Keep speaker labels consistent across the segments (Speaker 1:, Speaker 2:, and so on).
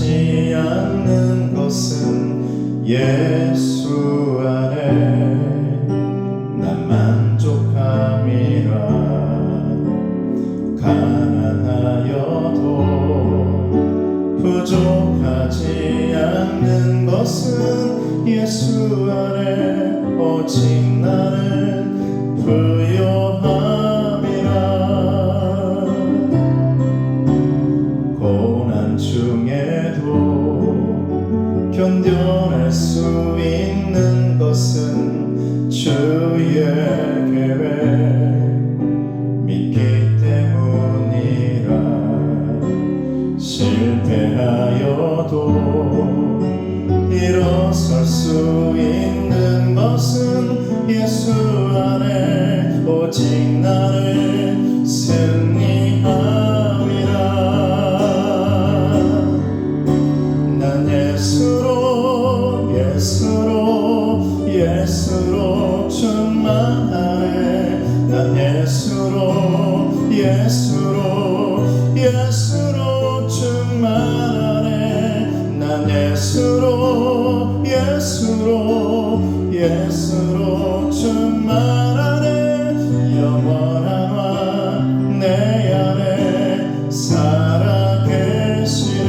Speaker 1: 부족하지 않는 것은 예수 안에 난 만족함이라. 가난하여도 부족하지 않는 것은 예수 안에 오직 나는 부요함이라. 고난 중에도 견뎌낼 수 있는 것은 주의 계획 믿기 때문이라. 실패하여도 일어설 수 있는 것은 예수 안에 오직 나를 승리함이라. 난 예수로 충만하네. 난 예수로 충만하네. 난 예수로 충만하네. 영원한 왕 내 안에 살아계시네.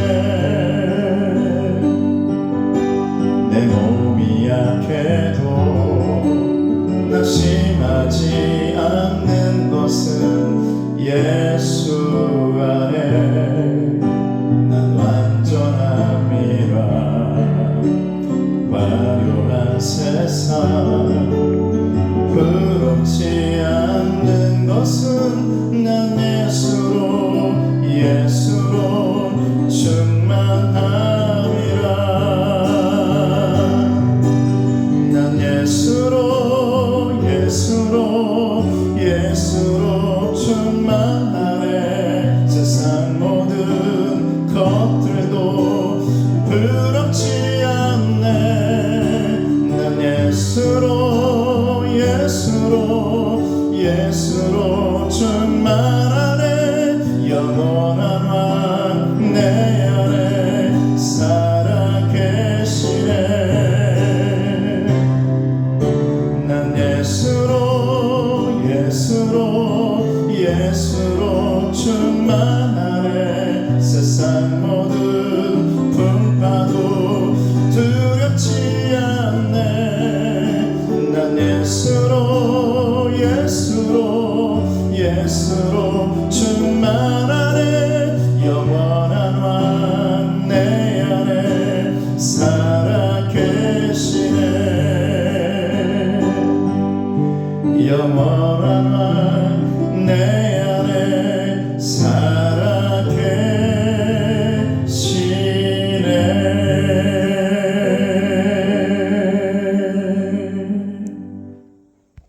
Speaker 1: 내 몸이 약해도 낙심하지 않는 것은 예수 안에 난 완전함이라. 화려한 세상 부럽지 않는 것은 난 예수로 충만함이라. 난 예수로 충만하네. 세상 모든 것들도 부럽지 않네. 난 예수로 충만하네. 영원한 왕 내 안에 살아계시네. 난 예수로 충만하네. 세상 모든 풍파도 두렵지 않네. 난 예수로 충만하네. 영원한 왕 내 안에 살아계시네. 영원